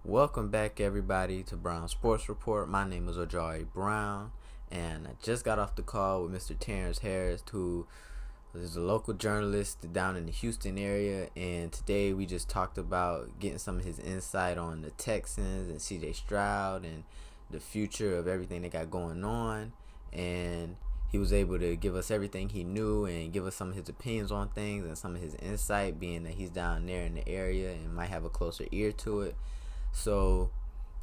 Welcome back, everybody, to Brown Sports Report. My name is Ojari Brown, and I just got off the call with Mr. Terrance Harris, who is a local journalist down in the Houston area. And today we just talked about getting some of his insight on the Texans and CJ Stroud and the future of everything they got going on. And he was able to give us everything he knew and give us some of his opinions on things and some of his insight, being that he's down there in the area and might have a closer ear to it. So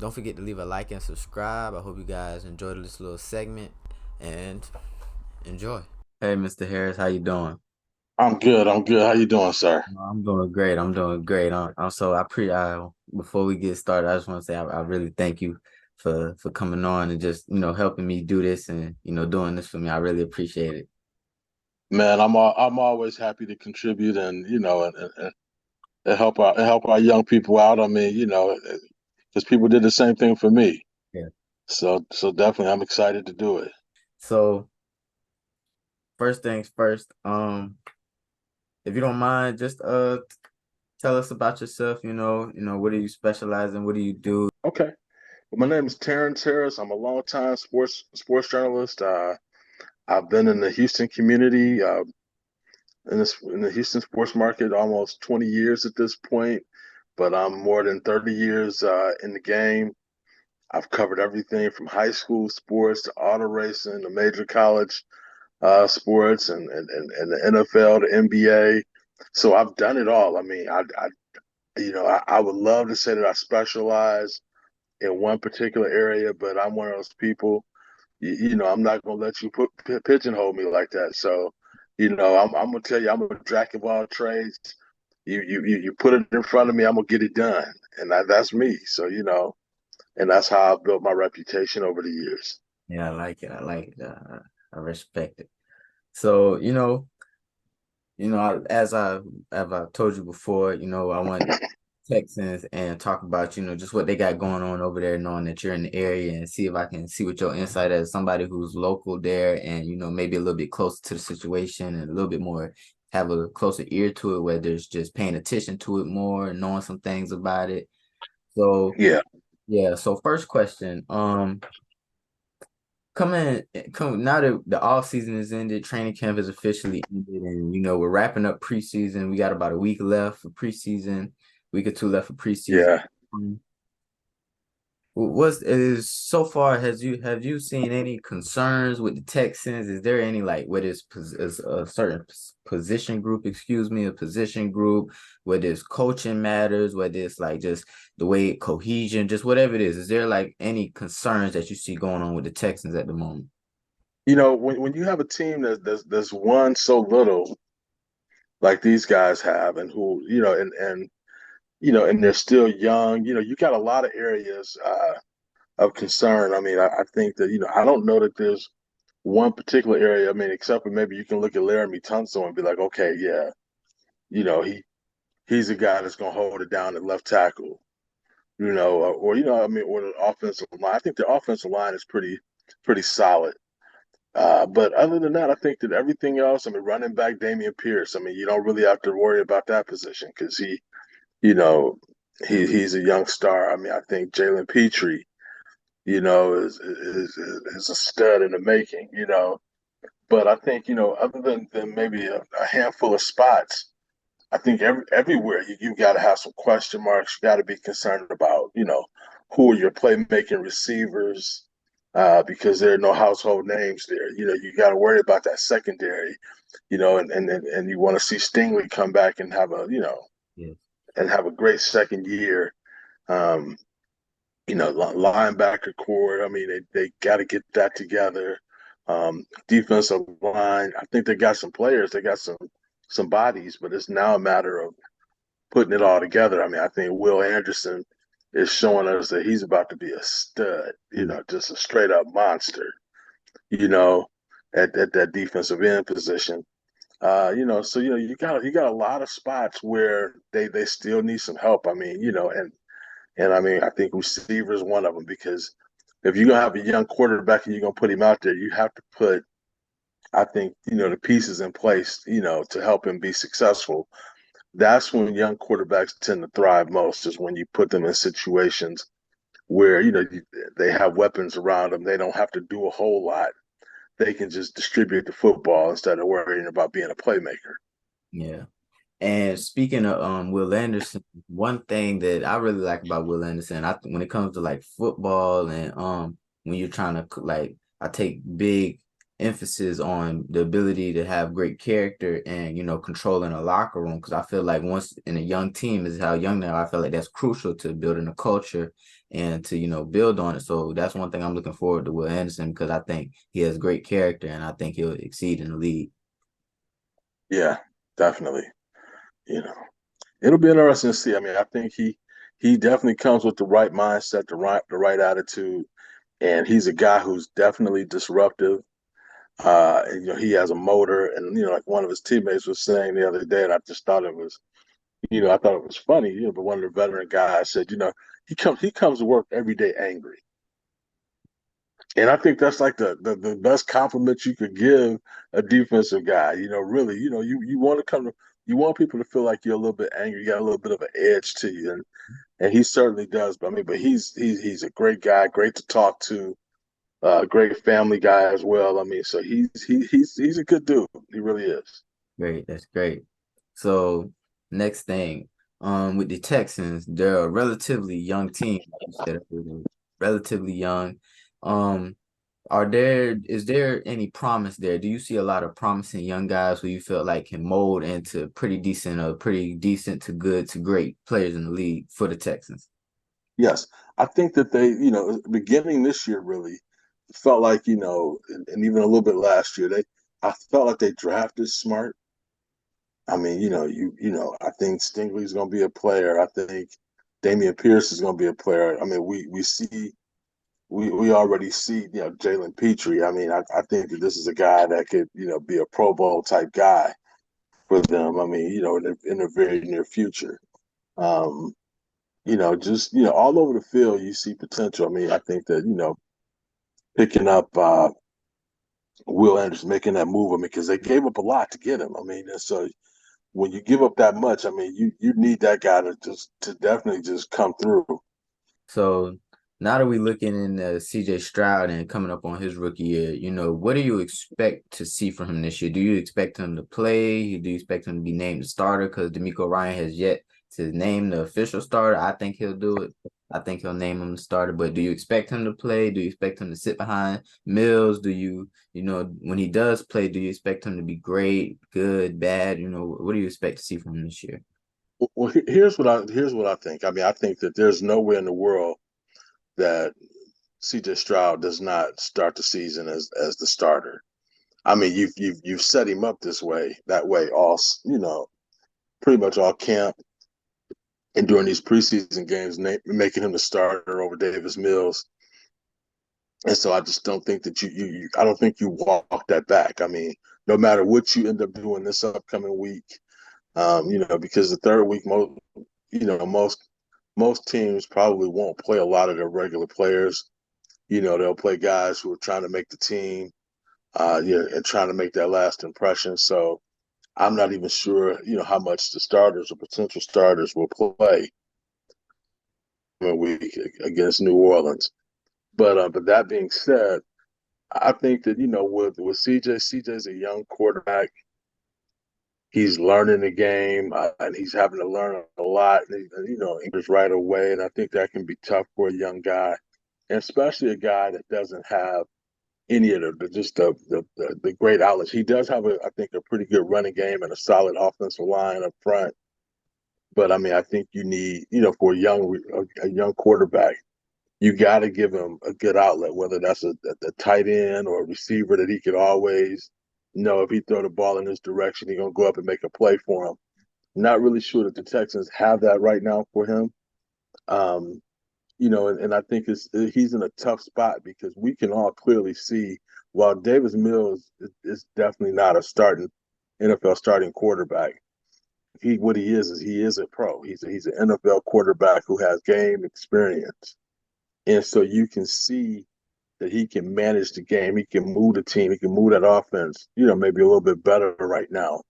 don't forget to leave a like and subscribe. I hope you guys enjoyed this little segment and enjoy. Hey, Mr. Harris, how you doing? I'm good. I'm good. How you doing, sir? I'm doing great. I'm doing great. I'm so I pre I before we get started, I just want to say I really thank you for coming on and just helping me do this and doing this for me. I really appreciate it. Man, I'm always happy to contribute and and help our young people out. I mean, because people did the same thing for me. Yeah. So definitely, I'm excited to do it. So first things first, if you don't mind, just tell us about yourself. What do you specialize in? What do you do? Okay. Well, my name is Terrance Harris. I'm a longtime sports journalist. I've been in the Houston community, in the Houston sports market, almost 20 years at this point. But I'm more than 30 years in the game. I've covered everything from high school sports to auto racing to major college sports and the NFL, the NBA. So I've done it all. I mean, I would love to say that I specialize in one particular area, but I'm one of those people. I'm not gonna let you pigeonhole me like that. So, I'm gonna tell you, I'm a jack of all trades. You put it in front of me, I'm gonna get it done, and that's me. So, and that's how I've built my reputation over the years. Yeah, I like it. I like it. I respect it. So, as I told you before, I want Texans and talk about, just what they got going on over there, knowing that you're in the area and see if I can see what your insight as somebody who's local there and, maybe a little bit closer to the situation and a little bit more have a closer ear to it, where there's just paying attention to it more and knowing some things about it. So Yeah. yeah, so first question, come now that the off season is ended, training camp is officially ended, and we're wrapping up preseason. We got about a week left for preseason, week or two left for preseason. Yeah. What's is so far? Have you seen any concerns with the Texans? Is there any, like, what is a certain position group? Excuse me, a position group, whether it's coaching matters, whether it's like just the way cohesion, just whatever it is. Is there like any concerns that you see going on with the Texans at the moment? When you have a team that's won so little like these guys have, and who and they're still young, you got a lot of areas of concern. I mean, I think that I don't know that there's one particular area. I mean, except for maybe you can look at Laramie Tunsil and be like, okay, yeah, you know, he's a guy that's gonna hold it down at left tackle, or I mean, or the offensive line. I think the offensive line is pretty solid. But other than that, I think that everything else, I mean, running back Damian Pierce, I mean, you don't really have to worry about that position because you know, he's a young star. I mean, I think Jalen Petrie, is a stud in the making, But I think, other than maybe a handful of spots, I think everywhere you got to have some question marks. You got to be concerned about, who are your playmaking receivers, because there are no household names there. You got to worry about that secondary, and you want to see Stingley come back and have Yeah. a great second year. Um, Linebacker core. I mean, they got to get that together. Defensive line. I think they got some players. They got some bodies, but it's now a matter of putting it all together. I mean, I think Will Anderson is showing us that he's about to be a stud. Just a straight up monster. You know, at that defensive end position. So you got a lot of spots where they still need some help. I mean, and I mean, I think receiver is one of them because if you're gonna have a young quarterback and you're gonna put him out there, you have to put, I think, the pieces in place, to help him be successful. that's when young quarterbacks tend to thrive most, is when you put them in situations where, they have weapons around them. They don't have to do a whole lot. They can just distribute the football instead of worrying about being a playmaker. Yeah. And speaking of Will Anderson, one thing that I really like about Will Anderson, when it comes to like football and when you're trying to like, I take big emphasis on the ability to have great character and controlling a locker room, because I feel like once in a young team is how young they are, I feel like that's crucial to building a culture and to build on it. So that's one thing I'm looking forward to Will Anderson, because I think he has great character and I think he'll exceed in the league. Yeah, definitely. You know, it'll be interesting to see. I mean, I think he definitely comes with the right mindset, the right attitude, and he's a guy who's definitely disruptive. And, he has a motor, and like one of his teammates was saying the other day, and I just thought it was, I thought it was funny. But one of the veteran guys said, he comes to work every day angry, and I think that's like the best compliment you could give a defensive guy. Really, you want to you want people to feel like you're a little bit angry, you got a little bit of an edge to you, and he certainly does. But I mean, but he's a great guy, great to talk to, great family guy as well. I mean, so he's a good dude. He really is. Great, that's great. So next thing, with the Texans, they're a relatively young team, like you said, they're relatively young. Um, is there any promise there? Do you see a lot of promising young guys who you feel like can mold into pretty decent to good to great players in the league for the Texans? Yes, I think that they, beginning this year really felt like, and even a little bit last year, I felt like they drafted smart. I mean, I think Stingley's going to be a player. I think Damian Pierce is going to be a player. I mean, we already see, Jalen Petrie. I mean, I think that this is a guy that could, be a Pro Bowl type guy for them. I mean, in the very near future. Um, just all over the field, you see potential. I mean, I think that picking up Will Anderson, making that move. I mean, because they gave up a lot to get him. I mean, and so when you give up that much, I mean, you need that guy to definitely just come through. So now that we're looking in CJ Stroud and coming up on his rookie year, what do you expect to see from him this year? Do you expect him to play? Do you expect him to be named the starter? Because D'Amico Ryan has yet to name the official starter. I think he'll do it. I think he'll name him the starter. But do you expect him to play? Do you expect him to sit behind Mills? When he does play, do you expect him to be great, good, bad? What do you expect to see from him this year? Well, here's what I think. I mean, I think that there's nowhere in the world that CJ Stroud does not start the season as the starter. I mean, you've set him up that way all pretty much all camp and during these preseason games, making him the starter over Davis Mills. And so I just don't think that I don't think you walk that back. I mean, no matter what you end up doing this upcoming week, because the third week, most teams probably won't play a lot of their regular players. They'll play guys who are trying to make the team, and trying to make that last impression. So I'm not even sure, how much the starters or potential starters will play in a week against New Orleans. But that being said, I think that with CJ's a young quarterback. He's learning the game, and he's having to learn a lot. And, English right away, and I think that can be tough for a young guy, and especially a guy that doesn't have any of the great outlets. He does have I think a pretty good running game and a solid offensive line up front. But I mean, I think you need, for a young quarterback, you got to give him a good outlet, whether that's a tight end or a receiver that he could always know if he throw the ball in his direction, he's gonna go up and make a play for him. Not really sure that the Texans have that right now for him. Um, and I think he's in a tough spot because we can all clearly see while Davis Mills is definitely not a starting NFL starting quarterback. What he is a pro. He's an NFL quarterback who has game experience. And so you can see that he can manage the game. He can move the team. He can move that offense, maybe a little bit better right now.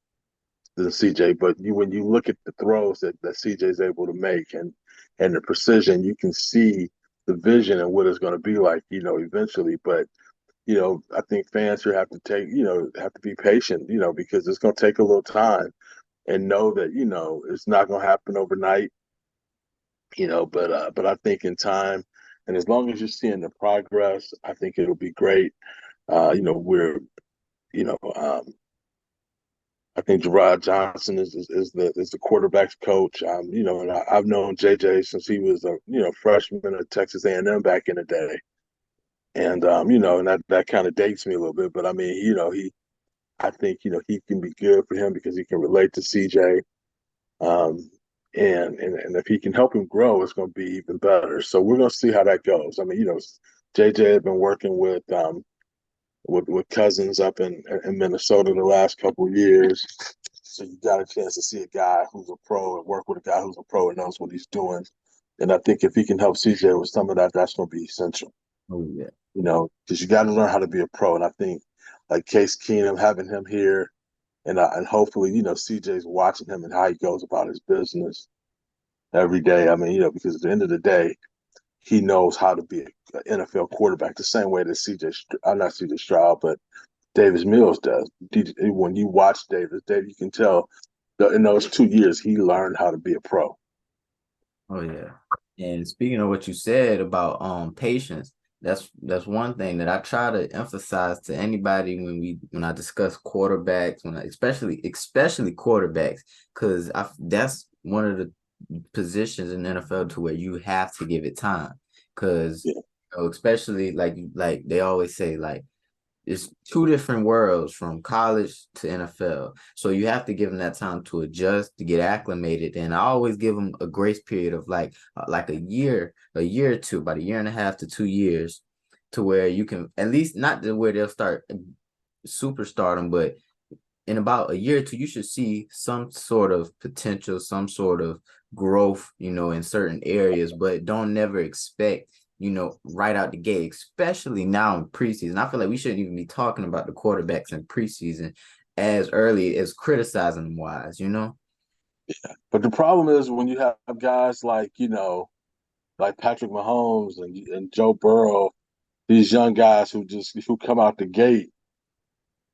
than CJ. But when you look at the throws that CJ is able to make and the precision, you can see the vision and what it's going to be like, eventually. But I think fans here have to be patient, because it's going to take a little time and know that it's not going to happen overnight. But I think in time, and as long as you're seeing the progress, I think it'll be great. We're you know I think Gerard Johnson is the quarterback's coach. And I've known JJ since he was a freshman at Texas A&M back in the day, and and that kind of dates me a little bit. But I mean, I think he can be good for him because he can relate to CJ, um, and if he can help him grow, it's going to be even better. So we're going to see how that goes. I mean, JJ had been working with Cousins up in Minnesota the last couple of years. So you got a chance to see a guy who's a pro and work with a guy who's a pro and knows what he's doing. And I think if he can help CJ with some of that, that's going to be essential. Oh yeah. Because you got to learn how to be a pro. And I think like Case Keenum, having him here, and hopefully CJ's watching him and how he goes about his business every day. I mean, because at the end of the day, he knows how to be an NFL quarterback the same way that not CJ Stroud, but Davis Mills does. When you watch Davis, you can tell that in those 2 years he learned how to be a pro. Oh yeah. And speaking of what you said about patience, that's one thing that I try to emphasize to anybody when I discuss quarterbacks, especially quarterbacks, because that's one of the positions in the NFL to where you have to give it time. Because Yeah, especially like they always say, like it's two different worlds from college to NFL. So you have to give them that time to adjust, to get acclimated. And I always give them a grace period of like a year or two, about a year and a half to 2 years, to where you can at least not to where they'll start superstardom, but in about a year or two, you should see some sort of potential, some sort of growth, in certain areas, but don't never expect, right out the gate, especially now in preseason. I feel like we shouldn't even be talking about the quarterbacks in preseason as early as criticizing them wise. but the problem is when you have guys like Patrick Mahomes and Joe Burrow, these young guys who come out the gate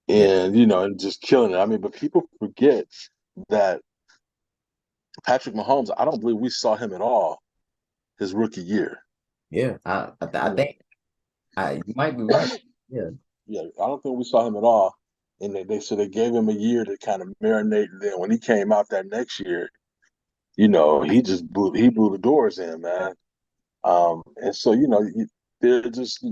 Yeah. and just killing it. I mean, but people forget that Patrick Mahomes, I don't believe we saw him at all his rookie year. Yeah. I You know, think you might be right. Yeah. yeah, I don't think we saw him at all. And they gave him a year to kind of marinate. And then when he came out that next year, he blew the doors in, man. And so there just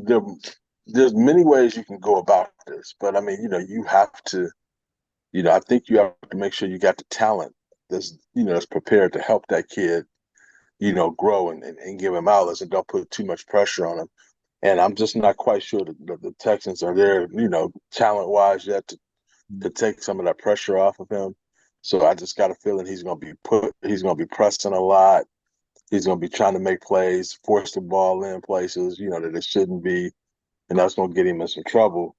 there's many ways you can go about this, but I mean, you have to, I think you have to make sure you got the talent that's prepared to help that kid, grow and give him outlets and don't put too much pressure on him. And I'm just not quite sure that the Texans are there, talent wise yet to take some of that pressure off of him. So I just got a feeling he's gonna be pressing a lot. He's gonna be trying to make plays, force the ball in places, that it shouldn't be, and that's gonna get him in some trouble.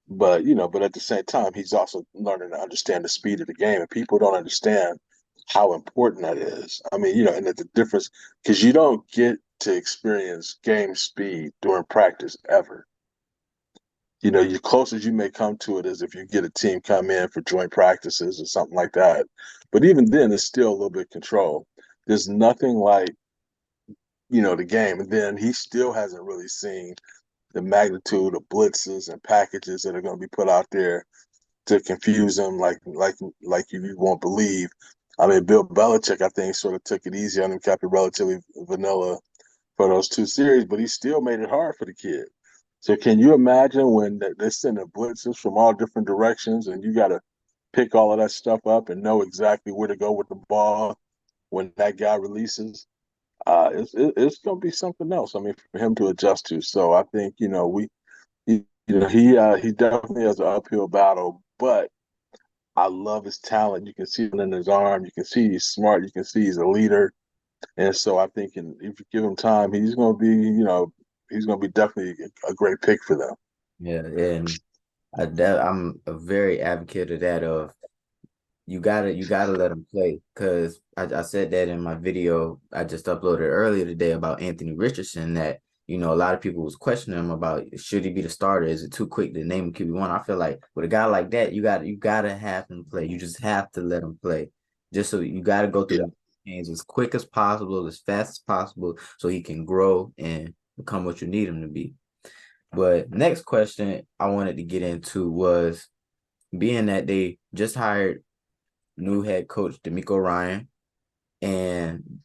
But at the same time, he's also learning to understand the speed of the game, and people don't understand how important that is. I mean, and the difference because you don't get to experience game speed during practice ever. Your closest you may come to it is if you get a team come in for joint practices or something like that. But even then, it's still a little bit control. There's nothing like, the game. And then he still hasn't really seen the magnitude of blitzes and packages that are going to be put out there to confuse him like you won't believe. I mean, Bill Belichick, I think, sort of took it easy on him, kept it relatively vanilla for those two series, but he still made it hard for the kid. So can you imagine when they're sending blitzes from all different directions and you got to pick all of that stuff up and know exactly where to go with the ball when that guy releases? It's going to be something else. I mean, for him to adjust to. So I think he definitely has an uphill battle, but I love his talent. You can see it in his arm. You can see he's smart. You can see he's a leader. And so I think if you give him time, he's going to be definitely a great pick for them. Yeah. And I'm a very advocate of that. you gotta let him play because I said that in my video I just uploaded earlier today about Anthony Richardson that a lot of people was questioning him about should he be the starter? Is it too quick to name him QB1? I feel like with a guy like that, you gotta have him play. You just have to let him play. Just so you gotta go through Yeah. the games as quick as possible, as fast as possible, so he can grow and become what you need him to be. But next question I wanted to get into was being that they just hired new head coach D'Amico Ryan, and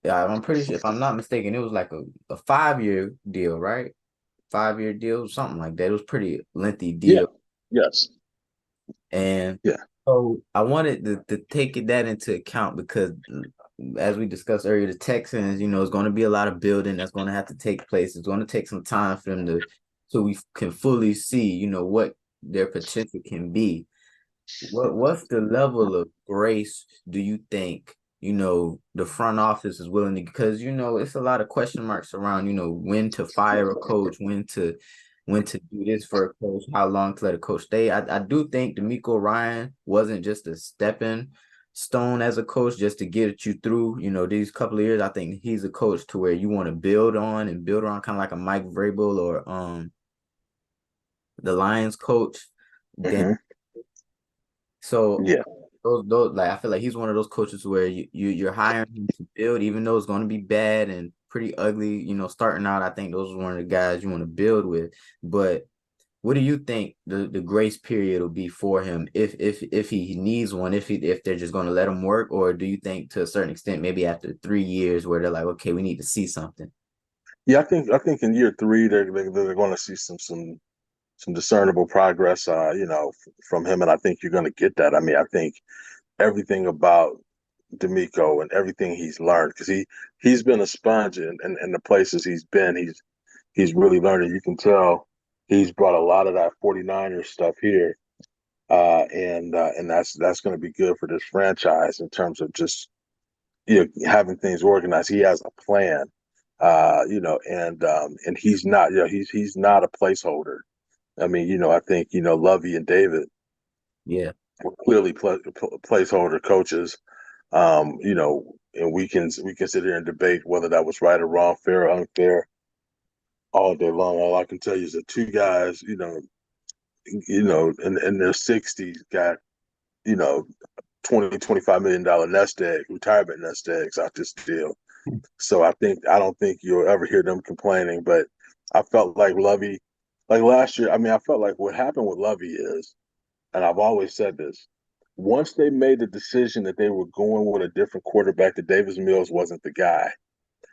I'm pretty sure if I'm not mistaken, it was like a 5 year deal, right? 5 year deal, something like that. It was pretty lengthy Yeah. deal, Yes. and Yeah. so I wanted to take that into account because as we discussed earlier, the Texans, it's going to be a lot of building that's going to have to take place. It's going to take some time for them to so we can fully see, what their potential can be. What's the level of grace do you think, the front office is willing to because it's a lot of question marks around, when to fire a coach, when to do this for a coach, how long to let a coach stay. I do think D'Amico Ryan wasn't just a stepping stone as a coach just to get you through, these couple of years. I think he's a coach to where you want to build on and build around kind of like a Mike Vrabel or the Lions coach. Then Hmm. so Yeah. those like I feel like he's one of those coaches where you're hiring him to build, even though it's going to be bad and pretty ugly. Starting out, I think those are one of the guys you want to build with. But what do you think the grace period will be for him if he needs one, if they're just going to let him work, or do you think to a certain extent maybe after 3 years where they're like, okay, we need to see something? Yeah. I think in year three they're going to see some discernible progress. From him, and I think you're going to get that. I mean, I think everything about D'Amico and everything he's learned because he's been a sponge in the places he's been. He's really learned it. You can tell he's brought a lot of that 49ers stuff here. And that's going to be good for this franchise in terms of just having things organized. He has a plan, and he's not he's not a placeholder. I mean, I think Lovey and David Yeah, were clearly placeholder coaches. And we can sit here and debate whether that was right or wrong, fair or unfair, all day long. All I can tell you is that two guys, in their 60s got, you know, 20 $25 million nest egg, retirement nest eggs out this deal. So I don't think you'll ever hear them complaining. But I felt like Lovey, like last year, I mean, I felt like what happened with Lovey is, and I've always said this, once they made the decision that they were going with a different quarterback, that Davis Mills wasn't the guy.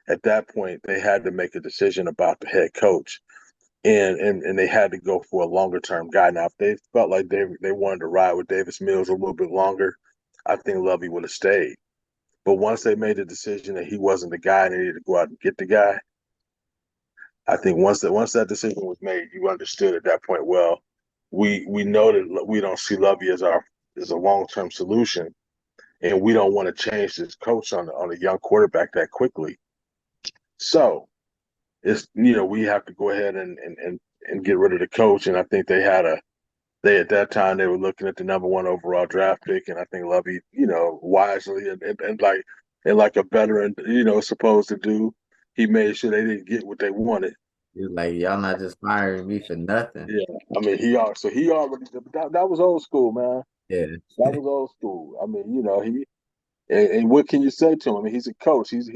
At that point, they had to make a decision about the head coach. And they had to go for a longer term guy. Now, if they felt like they wanted to ride with Davis Mills a little bit longer, I think Lovey would have stayed. But once they made the decision that he wasn't the guy and they needed to go out and get the guy, I think once that decision was made, you understood at that point. Well, we know that we don't see Lovey as a long term solution, and we don't want to change this coach on a young quarterback that quickly. So it's we have to go ahead and get rid of the coach. And I think they at that time they were looking at the number one overall draft pick, and I think Lovey, wisely and like a veteran, supposed to do, he made sure they didn't get what they wanted. it's like y'all not just firing me for nothing. Yeah, I mean he already that was old school, man. Yeah. That was old school. I mean, he and what can you say to him? I mean, he's a coach. He's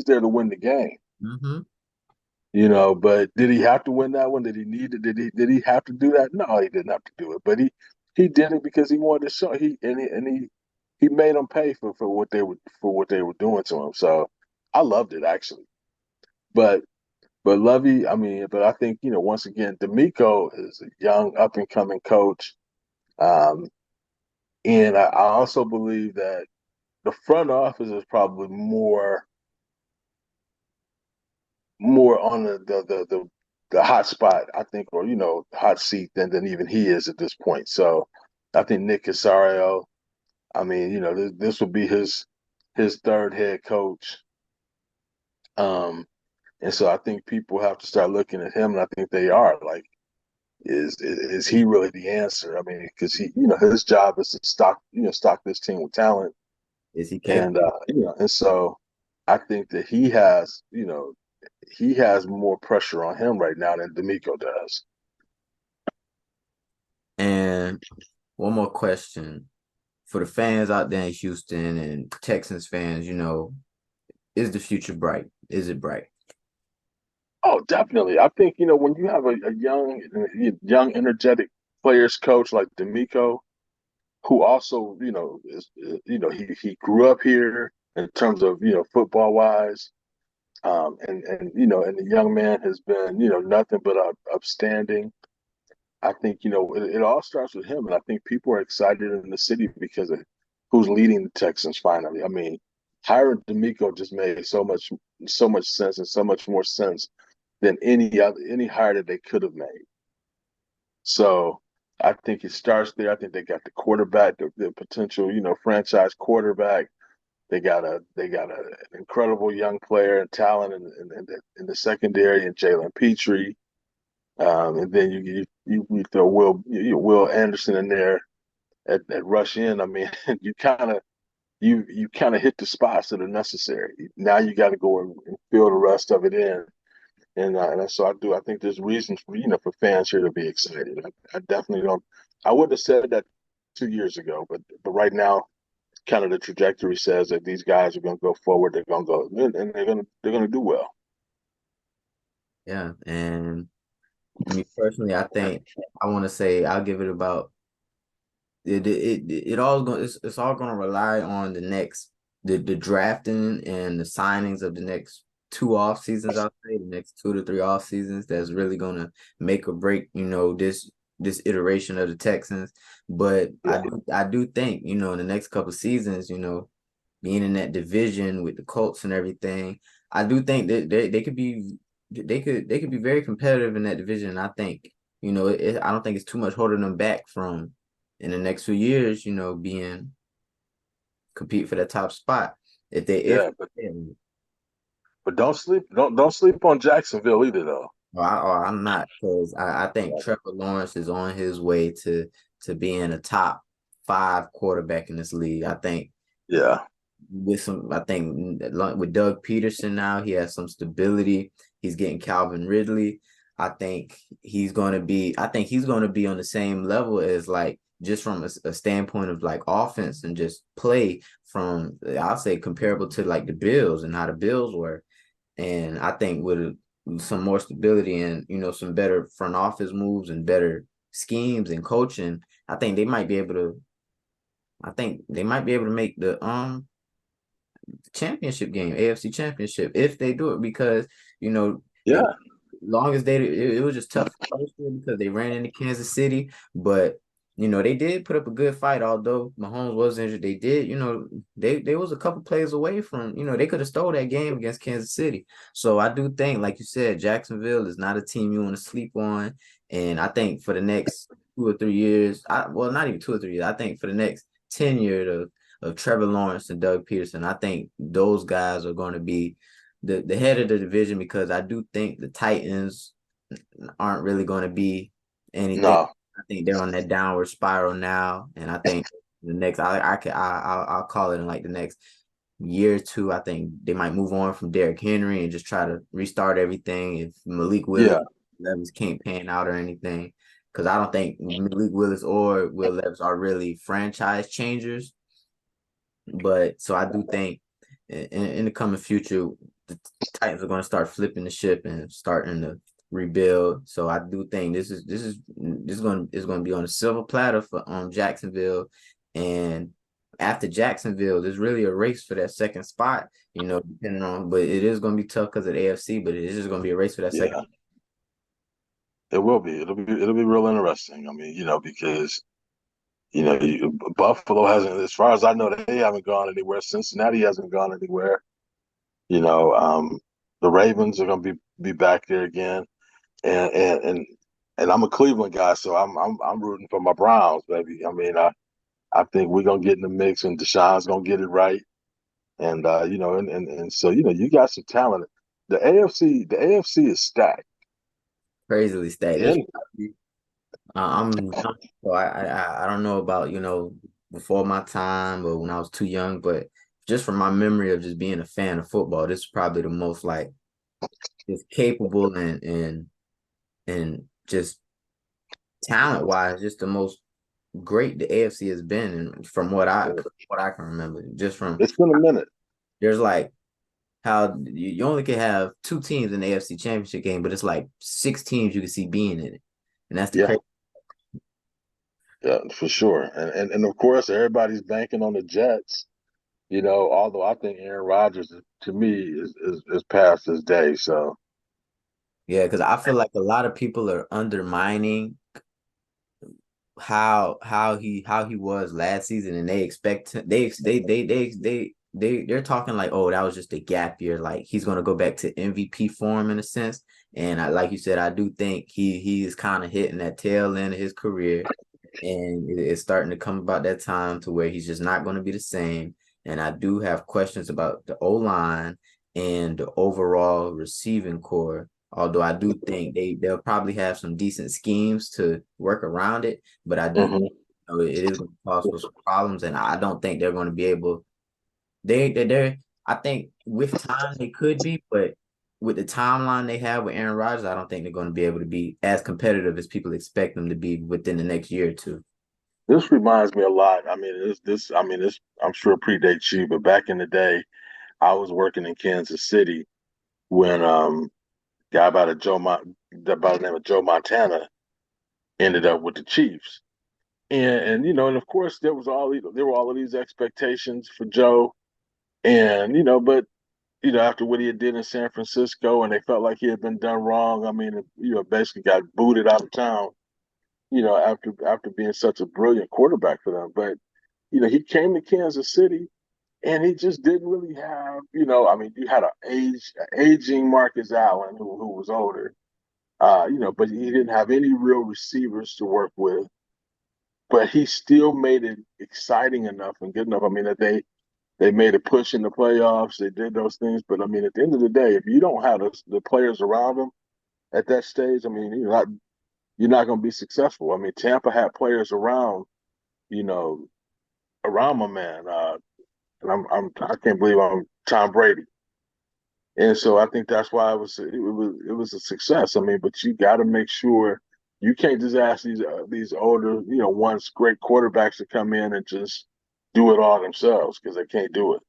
there to win the game. Hmm. But did he have to win that one? Did he need it? Did he have to do that? No, he didn't have to do it. But he did it because he wanted to show he made them pay for what they were doing to him. So I loved it actually. But Lovey, I mean, but I think once again, D'Amico is a young up and coming coach, um, and I also believe that the front office is probably more on the hot spot, I think, or hot seat than even he is at this point. So I think Nick Casario. I mean, this will be his third head coach. Um, and so I think people have to start looking at him, and I think they are like is he really the answer? I mean, because his job is to stock this team with talent, Is he and capable? and so I think that he has more pressure on him right now than D'Amico does. And one more question for the fans out there in Houston and Texans fans, is the future bright? Is it bright? Oh, definitely. I think when you have a young, energetic players coach like D'Amico, who also is he grew up here in terms of football wise, and the young man has been nothing but upstanding. I think it all starts with him, and I think people are excited in the city because of who's leading the Texans finally. I mean, hiring D'Amico just made so much sense and so much more sense than any hire that they could have made. So I think it starts there. I think they got the quarterback, the potential franchise quarterback. They got an incredible young player and talent in the secondary and Jalen Petrie. And then you throw Will Anderson in there at rush in. I mean, you kind of hit the spots that are necessary. Now you got to go and fill the rest of it in. And so I do. I think there's reasons for fans here to be excited. I definitely don't. I wouldn't have said that 2 years ago, but right now, kind of the trajectory says that these guys are going to go forward. They're going to go and they're going to do well. Yeah. And me personally, I think I want to say I'll give it about it all going it's all going to rely on the drafting and the signings of the next two off seasons. I'll say the next 2 to 3 off seasons that's really going to make or break this iteration of the Texans. But Yeah, I do think in the next couple seasons, being in that division with the Colts and everything, I do think that they could be they could be very competitive in that division. I think I don't think it's too much holding them back from in the next few years, being compete for that top spot. If they if yeah, but don't sleep on Jacksonville either, though. I'm not because I think Trevor Lawrence is on his way to being a top 5 quarterback in this league. I think Yeah, I think with Doug Peterson now, he has some stability. He's getting Calvin Ridley. I think he's going to be on the same level as like just from a standpoint of like offense and just play from I'll say comparable to like the Bills and how the Bills were. And I think with some more stability and some better front office moves and better schemes and coaching, I think they might be able to make the championship game, AFC championship, if they do it because it yeah, long as it was just tough first year because they ran into Kansas City, but they did put up a good fight. Although Mahomes was injured, they did. They was a couple plays away from. They could have stole that game against Kansas City. So I do think, like you said, Jacksonville is not a team you want to sleep on. And I think for the next 2 or 3 years, well, not even 2 or 3 years. I think for the next 10 years of Trevor Lawrence and Doug Peterson, I think those guys are going to be the head of the division because I do think the Titans aren't really going to be anything. no, I think they're on that downward spiral now, and I think the next I'll call it in like the next year or two. I think they might move on from Derrick Henry and just try to restart everything. If Malik Willis yeah, Levis can't pan out or anything, because I don't think Malik Willis or Will Levis are really franchise changers. But so I do think in the coming future, the Titans are going to start flipping the ship and starting to rebuild. So I do think this is going to be on a silver platter for Jacksonville, and after Jacksonville, there's really a race for that second spot. Depending on, but it is going to be tough because of the AFC. But it is just going to be a race for that second. yeah. It will be. It'll be real interesting. I mean, because Buffalo hasn't, as far as I know, they haven't gone anywhere. Cincinnati hasn't gone anywhere. You know, the Ravens are going to be back there again, and I'm a Cleveland guy, so I'm rooting for my Browns, baby. I mean, I think we're gonna get in the mix, and Deshaun's gonna get it right, and and so you got some talent. The AFC is stacked. Crazily stacked. And I'm so I don't know about before my time or when I was too young, but just from my memory of just being a fan of football, this is probably the most like just capable and just talent wise, just the most great the AFC has been, and from what I can remember, just from It's been a minute. there's like how you only can have two teams in the AFC Championship game, but it's like six teams you can see being in it, and that's the Yeah, crazy. yeah, for sure. And of course, everybody's banking on the Jets. Although I think Aaron Rodgers, to me, is past his day. So, Yeah, because I feel like a lot of people are undermining how he was last season, and they expect they're talking like, oh, that was just a gap year, like he's gonna go back to MVP form in a sense. And like you said, I do think he is kind of hitting that tail end of his career, and it's starting to come about that time to where he's just not going to be the same. And I do have questions about the O line and the overall receiving core. Although I do think they'll probably have some decent schemes to work around it, but I do mhm. it is going to cause for some problems, and I don't think they're going to be able. They're. I think with time they could be, but with the timeline they have with Aaron Rodgers, I don't think they're going to be able to be as competitive as people expect them to be within the next year or two. This reminds me a lot. I mean, this. I mean, this. I'm sure predates you, but back in the day, I was working in Kansas City when guy by the name of Joe Montana ended up with the Chiefs. And of course there were all of these expectations for Joe, and but after what he had did in San Francisco, and they felt like he had been done wrong. I mean, basically got booted out of town. After being such a brilliant quarterback for them, but he came to Kansas City, and he just didn't really have. I mean, you had aging Marcus Allen who was older. But he didn't have any real receivers to work with. But he still made it exciting enough and good enough. I mean, that they made a push in the playoffs. They did those things, but I mean, at the end of the day, if you don't have the players around them at that stage, I mean, you're not going to be successful. I mean, Tampa had players you know, around my man, and I can't believe I'm Tom Brady. And so I think that's why it was a success. I mean, but you got to make sure you can't just ask these older, once great quarterbacks to come in and just do it all themselves because they can't do it.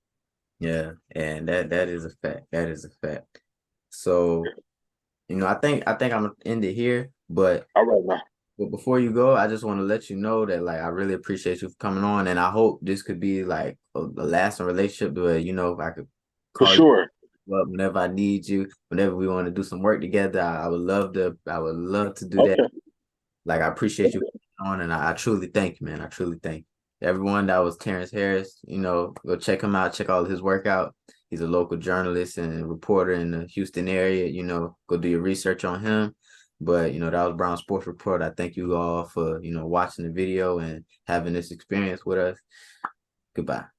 Yeah, and that is a fact. That is a fact. So, I think I'm gonna end it here, but All right, now, before you go, I just want to let you know that like I really appreciate you for coming on, and I hope this could be like a lasting relationship where if I could for call you sure. up whenever I need you, whenever we want to do some work together. I would love to. I would love to do that. Okay, Like I appreciate you coming on, and I truly thank you, man. I truly thank you. Everyone. That was Terrance Harris. Go check him out. Check all his work out. He's a local journalist and reporter in the Houston area. Go do your research on him. But that was Brown Sports Report. I thank you all for watching the video and having this experience with us. Goodbye.